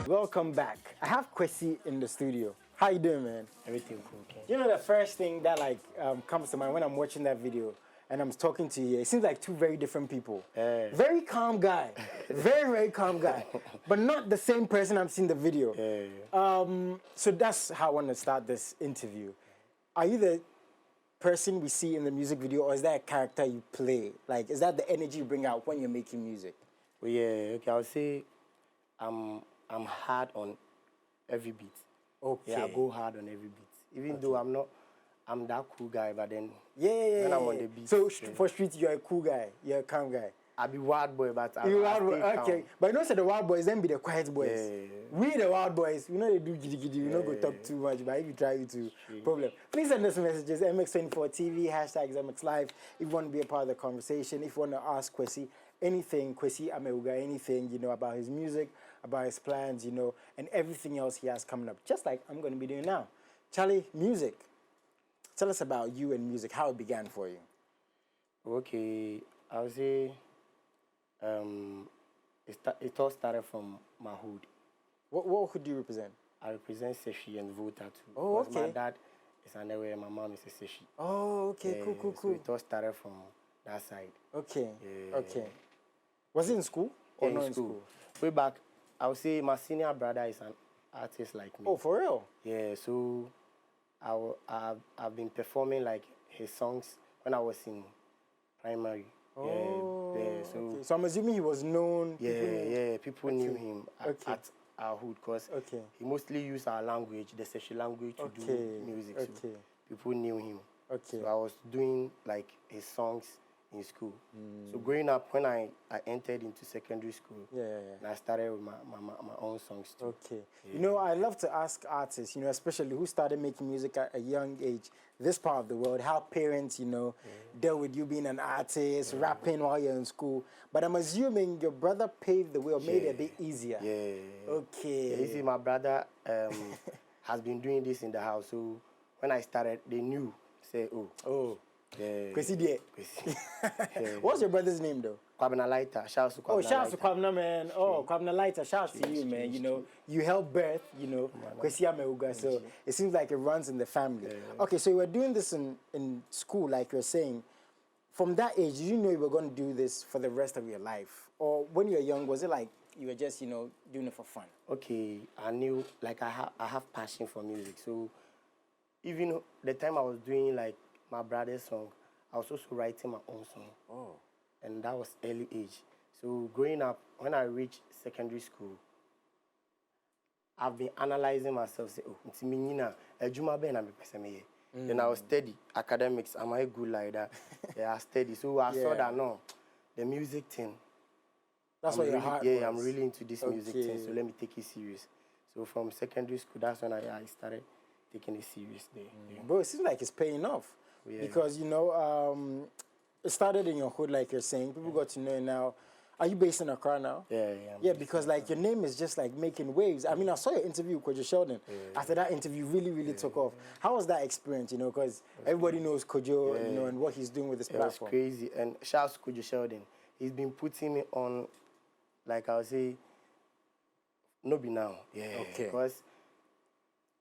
Welcome back. I have Kwesi in the studio. How you doing, man? Everything cool, okay. You know the first thing that comes to mind when I'm watching that video and I'm talking to you, it seems like two very different people. Very calm guy, very calm guy, but not the same person I'm seeing the video. So that's how I want to start this interview. Are you the person we see in the music video, or is that a character you play? Like, is that the energy you bring out when you're making music? Well, yeah, okay. I would say I'm hard on every beat. Okay. Yeah, I go hard on every beat. Even though I'm that cool guy, but then when I'm on the beat. So for street, you're a cool guy, you're a calm guy. I be wild boy, but I okay. calm. But you know, say the wild boys, then be the quiet boys. Yeah. We the wild boys, we know they do giddy giddy. We not go talk too much, but if you try to problem. Please send us messages. MX24 TV # MX Live. If you want to be a part of the conversation, if you want to ask Kwesi anything, Kwesi Amewuga, anything, you know, about his music, about his plans, you know, and everything else he has coming up, just like I'm going to be doing now. Charlie, music. Tell us about you and music, how it began for you. Okay, I would say it all started from my hood. What hood do you represent? I represent Seshi and Volta too. Oh, okay. My dad is Andewe, my mom is a Seshi. Oh, okay, cool. So it all started from that side. Okay, okay. Was it in school or not in school? Way back, I would say my senior brother is an artist like me. Oh, for real? Yeah, so I've been performing like his songs when I was in primary. Oh, yeah. So, okay. So I'm assuming he was known. People knew him at our hood because he mostly used our language, the Seshi language, to do music. So people knew him. Okay. So I was doing like his songs in school. So growing up, when I entered into secondary school, and I started with my own songs too. Okay. You know, I love to ask artists, you know, especially who started making music at a young age, this part of the world, how parents, you know, dealt with you being an artist, rapping while you're in school. But I'm assuming your brother paved the way or made it a bit easier. Okay. Yeah, you see, my brother has been doing this in the house. So when I started, they knew, say, Kwesi dear. What's your brother's name though? Kwabena Lighter. Shouts to Kwabena. Oh, shouts to Kwabena, man. Oh, Kwabena Lighter. Shouts to you, man. You know, you helped birth, you know, Kwesi Amewuga. So it seems like it runs in the family. Okay, so you were doing this in school, like you're saying. From that age, did you know you were going to do this for the rest of your life? Or when you were young, was it like you were just, you know, doing it for fun? Okay, I knew, like I have passion for music. So even the time I was doing like my brother's song, I was also writing my own song. Oh. And that was early age. So growing up, when I reached secondary school, I've been analyzing myself, say, then I was steady. Academics, am I good like that? I steady. So I saw that, no, the music thing. That's what your heart was. I'm really into this music thing, so let me take it serious. So from secondary school, that's when I started taking it serious there. Bro, it seems like it's paying off. Because, you know, it started in your hood, like you're saying. People got to know it now. Are you based in Accra now? Yeah, because, like, your name is just, like, making waves. I mean, I saw your interview with Kojo Sheldon. After that interview, really took off. How was that experience, you know? Because everybody knows Kojo, you know, and what he's doing with this platform. It was crazy. And shout out to Kojo Sheldon. He's been putting me on, like I would say, no be now. Because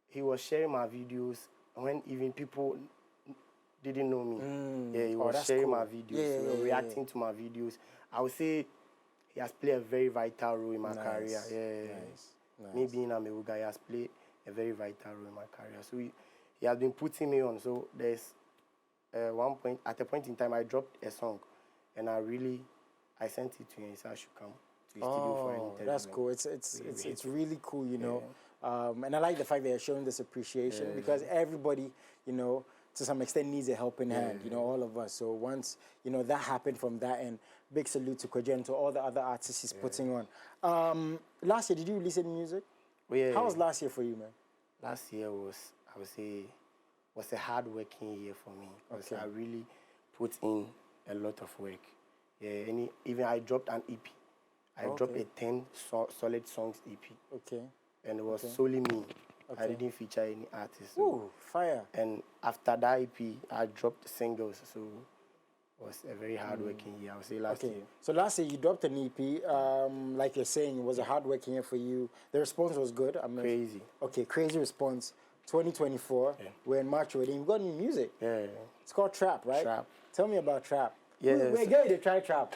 he was sharing my videos when even people didn't know me. He was sharing my videos, reacting to my videos. I would say he has played a very vital role in my career. Nice. Me being Amewuga, he has played a very vital role in my career. So he has been putting me on. So there's one point, at a point in time, I dropped a song, and I sent it to him. He said I should come to his studio for an interview. That's cool. It's really cool, you know. And I like the fact that you're showing this appreciation because everybody, you know, to some extent needs a helping hand, you know, all of us. So once, you know, that happened from that end, big salute to Kojo and to all the other artists he's putting on. Last year, did you release any music? How was last year for you, man? Last year was, I would say, was a hard-working year for me. Because I really put in a lot of work. Even I dropped an EP. I dropped a 10 solid songs EP. And it was solely me. I didn't feature any artists. Ooh, fire. And after that EP, I dropped singles. So was a very hard-working year. I would say last year. So last year you dropped an EP. Like you're saying, it was a hard-working year for you. The response was good. Crazy. Okay, crazy response. 2024. Yeah. We're in March already. You've got new music. Yeah. It's called Trap, right? Trap. Tell me about Trap. Yeah. We're going to try Trap.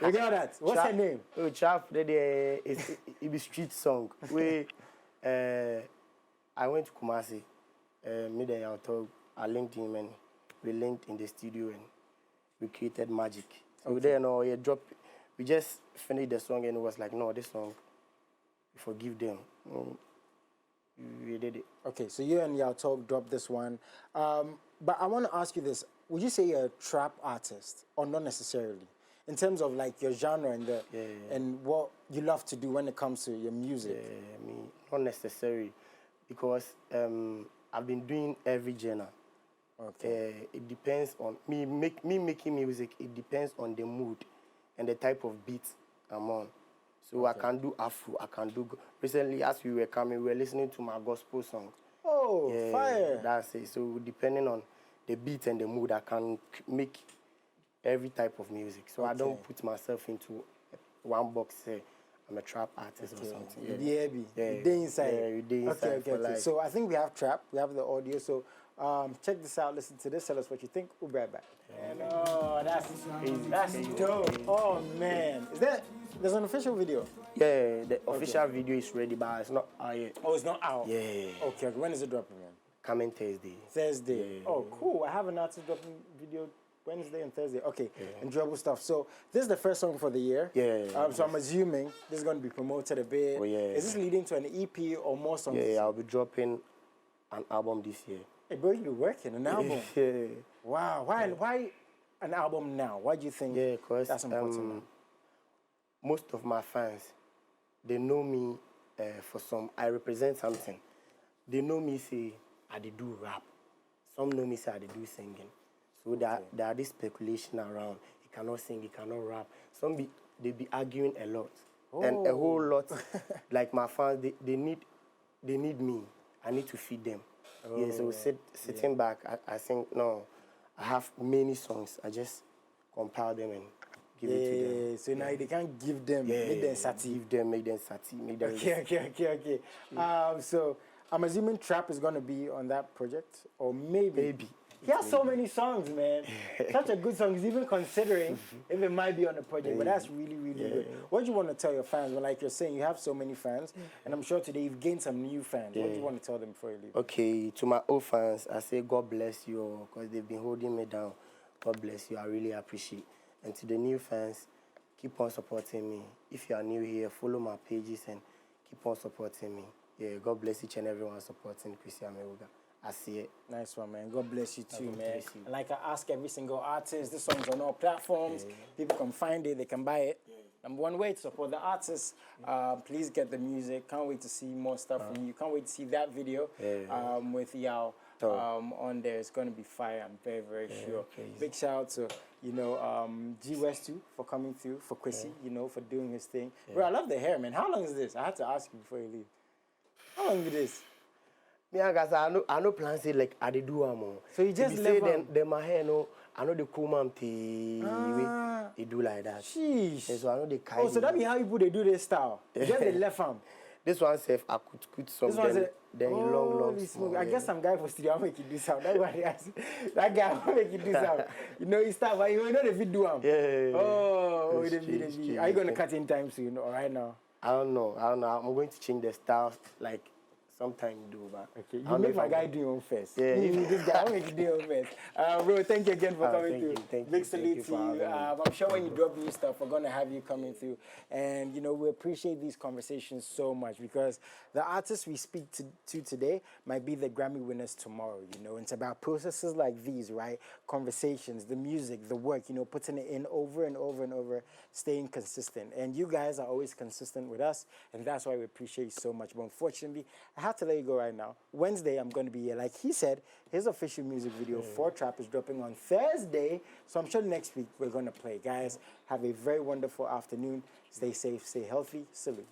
We got that. What's her name? Oh, Trap. It's a street song. I went to Kumasi. Midday I talk. I linked him and we linked in the studio and we created magic. So then we just finished the song and it was like, no, this song, we forgive them. We did it. Okay, so you and Yao Talk dropped this one. But I want to ask you this. Would you say you're a trap artist or not necessarily? In terms of like your genre and and what you love to do when it comes to your music? Yeah, me, not necessarily. Because I've been doing every genre. Okay. It depends on me making music. It depends on the mood and the type of beat I'm on. So I can do Afro. I can do. Recently, as we were coming, we were listening to my gospel song. Oh, fire! That's it. So depending on the beat and the mood, I can make every type of music. So I don't put myself into one box. Say I'm a trap artist or something. Yeah, you day inside. Yeah, you day inside. Okay. So I think we have Trap. We have the audio. So. Check this out, listen to this, tell us what you think. We'll be right back. And, oh, that's dope. Oh, man. There's an official video? Yeah, the official video is ready, but it's not out yet. Oh, it's not out? Yeah. Okay, when is it dropping, man? Coming Thursday. Thursday. Yeah. Oh, cool. I have an artist dropping video Wednesday and Thursday. Okay, enjoyable stuff. So this is the first song for the year. Yeah. So I'm assuming this is going to be promoted a bit. Oh, yeah. Is this leading to an EP or more songs? Yeah, I'll be dropping an album this year. Hey, bro, you be working an album. Yeah. Wow. Why an album now? Why do you think that's important now? Most of my fans, they know me for some. I represent something. They know me say I do rap. Some know me say I do singing. So there are this speculation around. He cannot sing. He cannot rap. They be arguing a lot, and a whole lot. Like my fans, they need me. I need to feed them. Yeah, so sitting back, I think, no, I have many songs. I just compile them and give it to them. So now they can't give them, make them sati. Make them sati. Okay. So I'm assuming Trap is going to be on that project, or maybe. He has so many songs, man. Such a good song. He's even considering if it might be on the project. But that's really, really good. What do you want to tell your fans? Well, like you're saying, you have so many fans. And I'm sure today you've gained some new fans. What do you want to tell them before you leave? Okay, to my old fans, I say God bless you because they've been holding me down. God bless you. I really appreciate. And to the new fans, keep on supporting me. If you are new here, follow my pages and keep on supporting me. Yeah, God bless each and everyone supporting Kwesi Amewuga. I see it. Nice one, man. God bless you too, man. And like I ask every single artist, this song's on all platforms. People can find it, they can buy it. Number one way to support the artists. Please get the music. Can't wait to see more stuff from you. Can't wait to see that video with Yao on there. It's going to be fire. I'm very, very sure. Crazy. Big shout out to G West too for coming through, for Kwesi, for doing his thing. Bro, I love the hair, man. How long is this? I had to ask you before you leave. How long is this? Me and guys, I know plans say like I do amo. So you just left them my hair no. I know the cool man they do like that. Sheesh. And so I know the kind. Oh, so that means how people they do their style. Just the left arm. This one safe I could some then long smoke. I guess some guy for studio make you do sound. That's why they ask. That guy will make you do sound. He start but you know the video arm. Yeah. Oh, the video. Are you gonna cut in time soon or right now? I don't know. I'm going to change the style like sometime do, but okay. You make my guy do your own first. Yeah. This guy, I'll make you do your own first. Bro, thank you again for coming through. Thank you. Big salute to you. I'm sure when you drop new stuff, we're going to have you coming through. And, we appreciate these conversations so much because the artists we speak to today might be the Grammy winners tomorrow, It's about processes like these, right? Conversations, the music, the work, putting it in over and over and over, staying consistent. And you guys are always consistent with us, and that's why we appreciate you so much. But unfortunately, I have to let you go right now. Wednesday, I'm going to be here. Like he said, his official music video for Trap is dropping on Thursday. So I'm sure next week we're going to play. Guys, have a very wonderful afternoon. Stay safe, stay healthy. Salute.